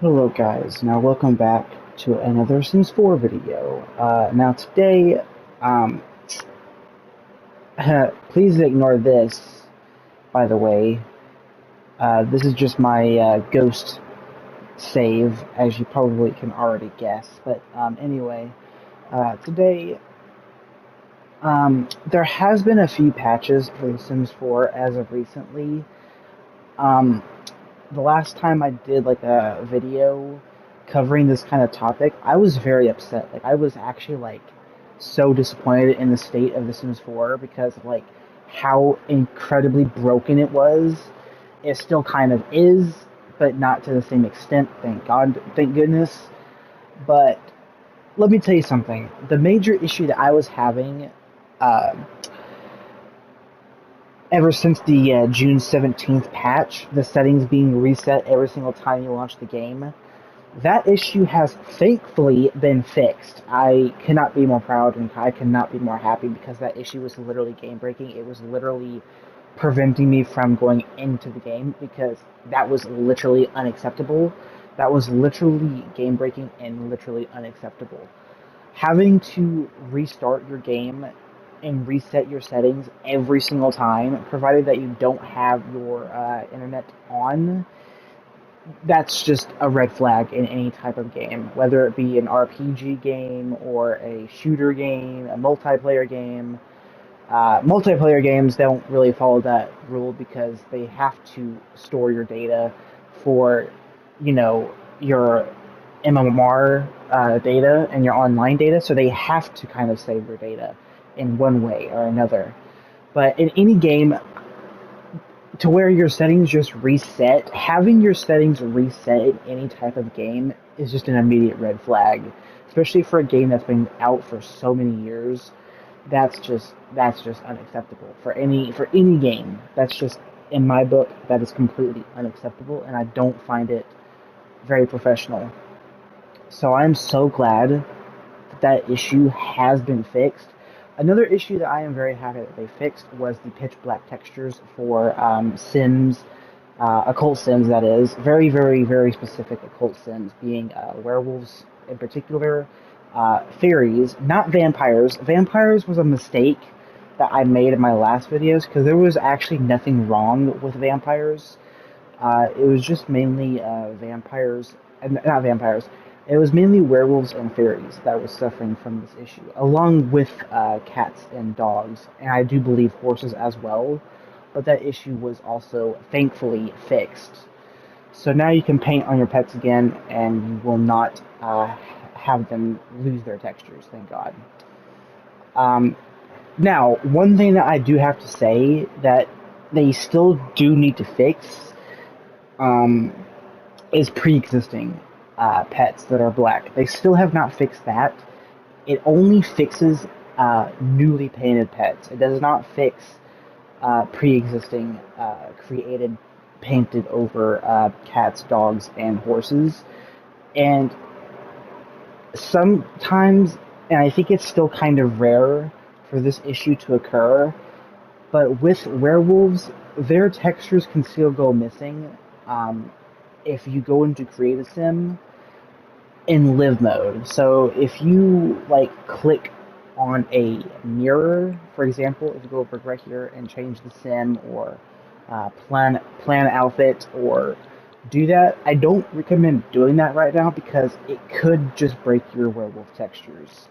Hello guys, now welcome back to another Sims 4 video. Now today, um, please ignore this, by the way. This is just my ghost save, as you probably can already guess. But anyway, today, there has been a few patches for The Sims 4 as of recently. Um, the last time I did like a video covering this kind of topic, I was very upset. Like I was actually like so disappointed in the state of The Sims 4 because of like how incredibly broken it was. It still kind of is, but not to the same extent. Thank God, thank goodness. But let me tell you something. The major issue that I was having uh, ever since the June 17th patch, the settings being reset every single time you launch the game, that issue has thankfully been fixed. I cannot be more proud and I cannot be more happy because that issue was literally game breaking. It was literally preventing me from going into the game because that was literally unacceptable. That was literally game breaking and literally unacceptable. Having to restart your game and reset your settings every single time, provided that you don't have your internet on, that's just a red flag in any type of game, whether it be an RPG game or a shooter game, a multiplayer game. Multiplayer games don't really follow that rule because they have to store your data for, your MMR data and your online data, so they have to kind of save your data in one way or another. But in any game, to where your settings just reset, having your settings reset in any type of game is just an immediate red flag, especially for a game that's been out for so many years. That's just unacceptable for any game. That's just in my book that is completely unacceptable, and I don't find it very professional. So I'm so glad that that issue has been fixed. Another issue that I am very happy that they fixed was the pitch black textures for Sims, occult Sims, that is. Very, very, very specific occult Sims, being werewolves in particular, fairies, not vampires. Vampires was a mistake that I made in my last videos because there was actually nothing wrong with vampires. It was just mainly vampires, not vampires. It was mainly werewolves and fairies that was suffering from this issue, along with cats and dogs, and I do believe horses as well. But that issue was also thankfully fixed. So now you can paint on your pets again, and you will not have them lose their textures. Thank God. Um, Now, one thing that I do have to say that they still do need to fix um, is pre-existing pets that are black. They still have not fixed that. It only fixes newly painted pets. It does not fix pre-existing created painted over cats, dogs, and horses. And sometimes, and I think it's still kind of rare for this issue to occur, but with werewolves, their textures can still go missing if you go into Create a Sim in live mode. So if you like click on a mirror, for example, if you go over right here and change the sim or plan outfit or do that, I don't recommend doing that right now because it could just break your werewolf textures.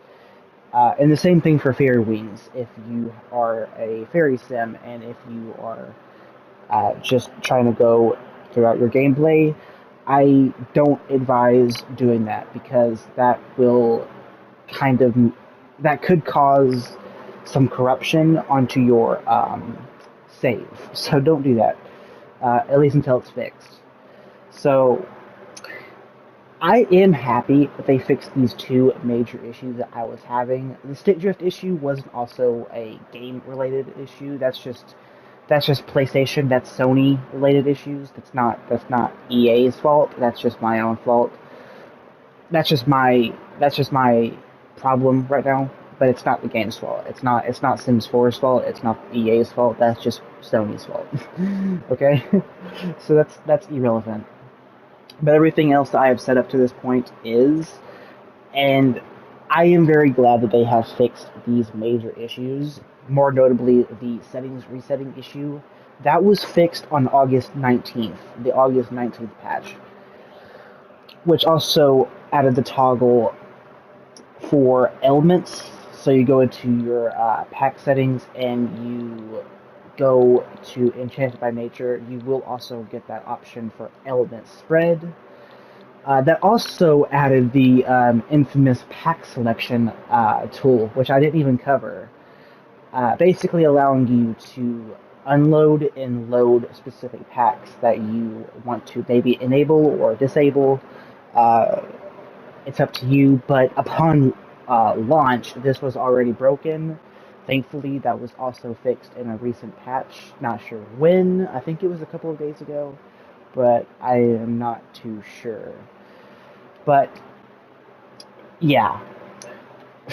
And the same thing for fairy wings. If you are a fairy sim and if you are just trying to go throughout your gameplay, I don't advise doing that because that will kind of that could cause some corruption onto your save. So don't do that, at least until it's fixed. So I am happy that they fixed these two major issues that I was having. The stick drift issue wasn't also a game related issue. That's just PlayStation. That's Sony related issues. That's not EA's fault. That's just my own fault. That's just my problem right now. But it's not the game's fault. It's not Sims 4's fault. It's not EA's fault. That's just Sony's fault. Okay, so that's irrelevant. But everything else that I have set up to this point is, and I am very glad that they have fixed these major issues, more notably the settings resetting issue. That was fixed on August 19th, the August 19th patch, which also added the toggle for elements. So you go into your pack settings and you go to Enchanted by Nature. You will also get that option for element spread. That also added the infamous pack selection tool, which I didn't even cover. Basically allowing you to unload and load specific packs that you want to maybe enable or disable. Uh, it's up to you, but upon launch, this was already broken. Thankfully, that was also fixed in a recent patch. Not sure when. I think it was a couple of days ago, but I am not too sure. But yeah,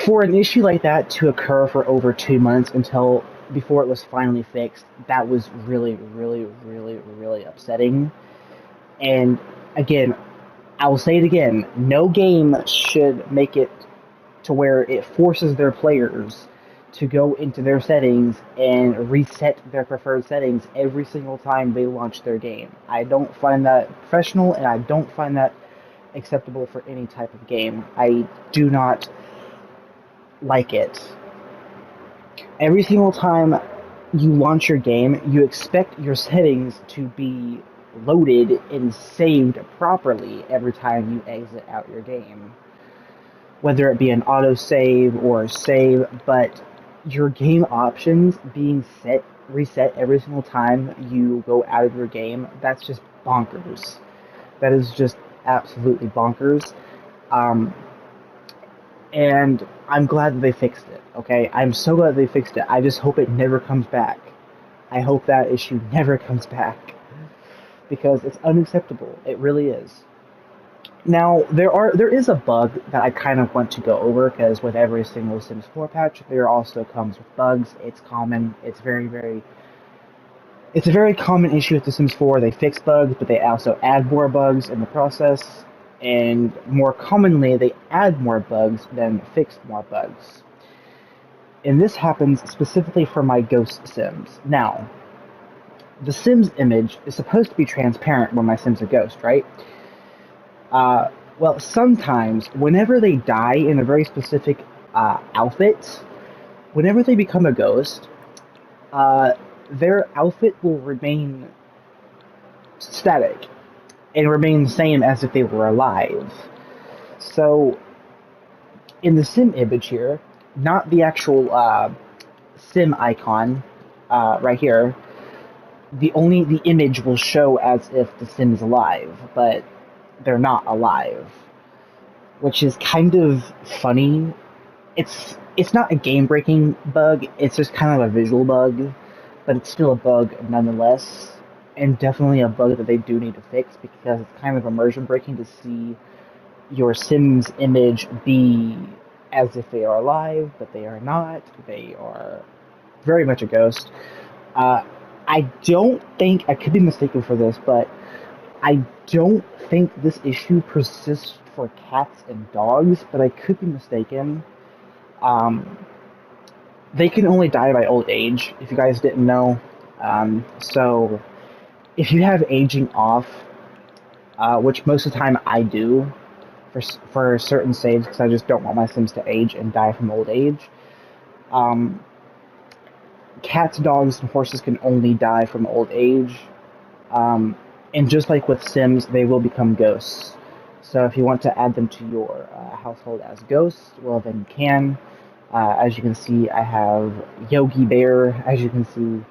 for an issue like that to occur for over 2 months until before it was finally fixed, that was really, really, really, really upsetting. And again, I will say it again: no game should make it to where it forces their players to go into their settings and reset their preferred settings every single time they launch their game. I don't find that professional, and I don't find that acceptable for any type of game. I do not like it. Every single time you launch your game, you expect your settings to be loaded and saved properly every time you exit out your game. Whether it be an autosave or a save, but your game options being reset every single time you go out of your game, that's just bonkers. That is just absolutely bonkers. Um, and I'm glad that they fixed it. Okay, I'm so glad they fixed it. I just hope it never comes back. I hope that issue never comes back because it's unacceptable. It really is. Now there is a bug that I kind of want to go over because with every single Sims 4 patch, there also comes with bugs. It's common. It's a very common issue with The Sims 4. They fix bugs, but they also add more bugs in the process. And more commonly, they add more bugs than fix more bugs. And this happens specifically for my Ghost Sims. Now, the Sims image is supposed to be transparent when my Sims are ghost, right? Uh, well, sometimes, whenever they die in a very specific outfit, whenever they become a ghost, uh, their outfit will remain static and remain the same as if they were alive. So, in the sim image here, not the actual sim icon right here, the image will show as if the sim is alive, but they're not alive, which is kind of funny. It's not a game breaking bug. It's just kind of a visual bug, but it's still a bug nonetheless, and definitely a bug that they do need to fix because it's kind of immersion breaking to see your Sims image be as if they are alive, but they are not. They are very much a ghost. Uh, I don't think I could be mistaken for this, but I don't think this issue persists for cats and dogs, but I could be mistaken. Um, they can only die by old age, if you guys didn't know. So if you have aging off, which most of the time I do for certain saves because I just don't want my Sims to age and die from old age. Um, Cats, dogs, and horses can only die from old age. Um, and just like with Sims, they will become ghosts. So if you want to add them to your household as ghosts, well then you can. As you can see, I have Yogi Bear. As you can see,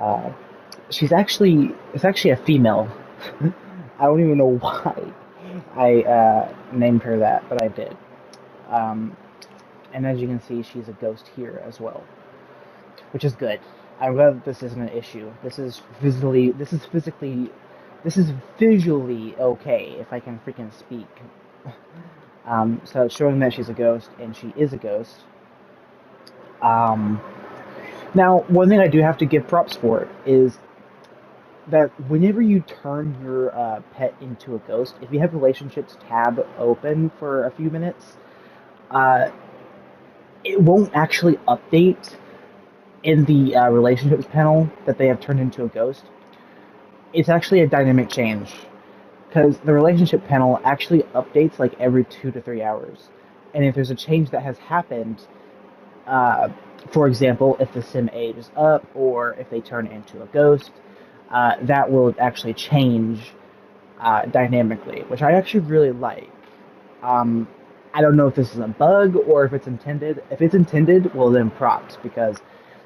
uh, it's actually a female. I don't even know why I named her that, but I did. Um, and as you can see, she's a ghost here as well, which is good. I'm glad that this isn't an issue. This is visually okay if I can freaking speak. So it's showing that she's a ghost, and she is a ghost. Um, Now, one thing I do have to give props for is that whenever you turn your pet into a ghost, if you have relationships tab open for a few minutes, uh, it won't actually update in the relationships panel that they have turned into a ghost. It's actually a dynamic change because the relationship panel actually updates like every 2 to 3 hours. And if there's a change that has happened, uh, for example, if the sim ages up or if they turn into a ghost, that will actually change dynamically, which I actually really like. Um, I don't know if this is a bug or if it's intended. If it's intended, well then props, because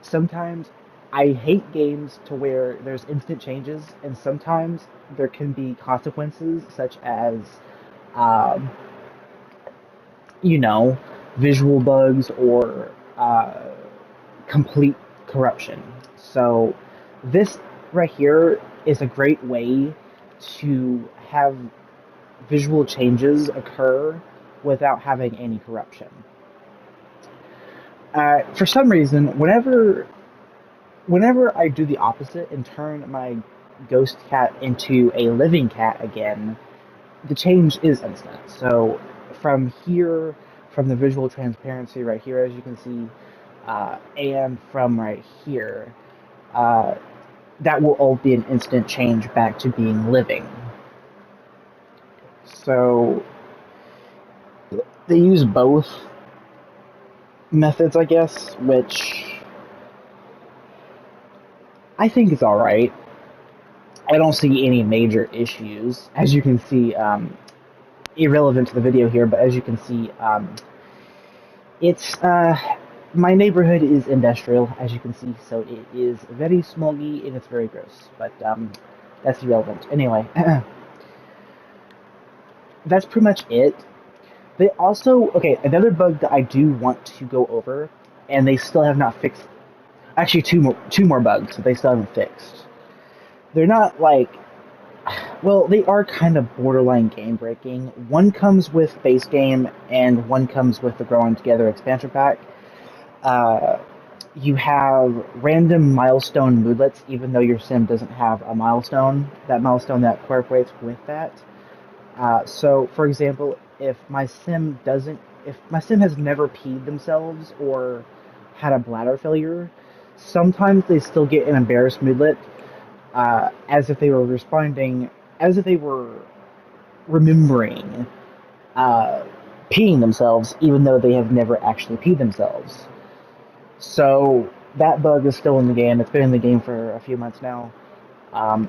sometimes I hate games to where there's instant changes, and sometimes there can be consequences such as, um, you know, visual bugs or complete corruption. So this right here is a great way to have visual changes occur without having any corruption. For some reason, whenever I do the opposite and turn my ghost cat into a living cat again, the change is instant. So from here, from the visual transparency right here, as you can see, and from right here, uh, that will all be an instant change back to being living. So they use both methods, I guess, which I think is alright. I don't see any major issues. As you can see, irrelevant to the video here, but as you can see, it's my neighborhood is industrial, as you can see, so it is very smoggy and it's very gross. But that's irrelevant. Anyway, that's pretty much it. They also another bug that I do want to go over, and they still have not fixed. Actually, two more bugs that they still haven't fixed. They're not like, well, they are kind of borderline game breaking. One comes with base game, and one comes with the Growing Together expansion pack. Uh, you have random milestone moodlets, even though your sim doesn't have a milestone. That milestone that cooperates with that. So, for example, if my sim has never peed themselves or had a bladder failure, sometimes they still get an embarrassed moodlet, as if they were responding, as if they were remembering uh, peeing themselves, even though they have never actually peed themselves. So that bug is still in the game. It's been in the game for a few months now.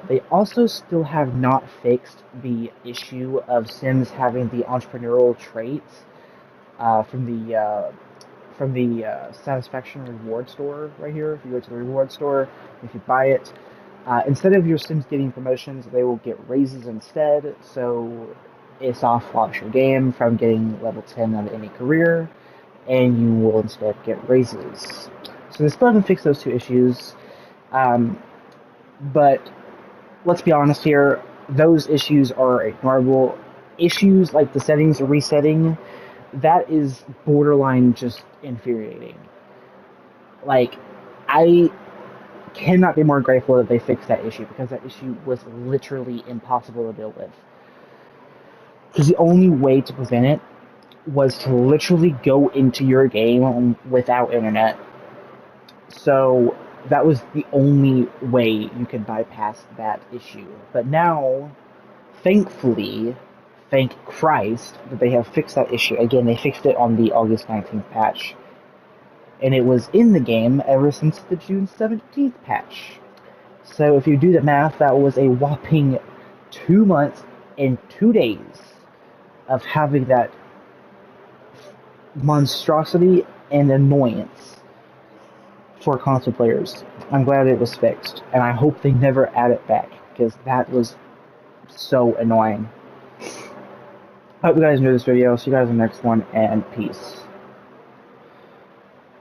They also still have not fixed the issue of Sims having the entrepreneurial traits from the satisfaction reward store right here. If you go to the reward store, if you buy it, instead of your Sims getting promotions, they will get raises instead. So it soft locks your game from getting level 10 of any career, and you will instead get raises. So they still haven't fixed those two issues, but let's be honest here, those issues are ignorable. Issues like the settings resetting, that is borderline just infuriating. Like, I cannot be more grateful that they fixed that issue, because that issue was literally impossible to deal with. Because the only way to prevent it was to literally go into your game without internet. So that was the only way you could bypass that issue. But now, thankfully, thank Christ that they have fixed that issue. Again, they fixed it on the August 19th patch. And it was in the game ever since the June 17th patch. So if you do the math, that was a whopping 2 months and 2 days of having that monstrosity and annoyance for console players. I'm glad it was fixed, and I hope they never add it back, because that was so annoying. I hope you guys enjoyed this video. See you guys in the next one, and peace.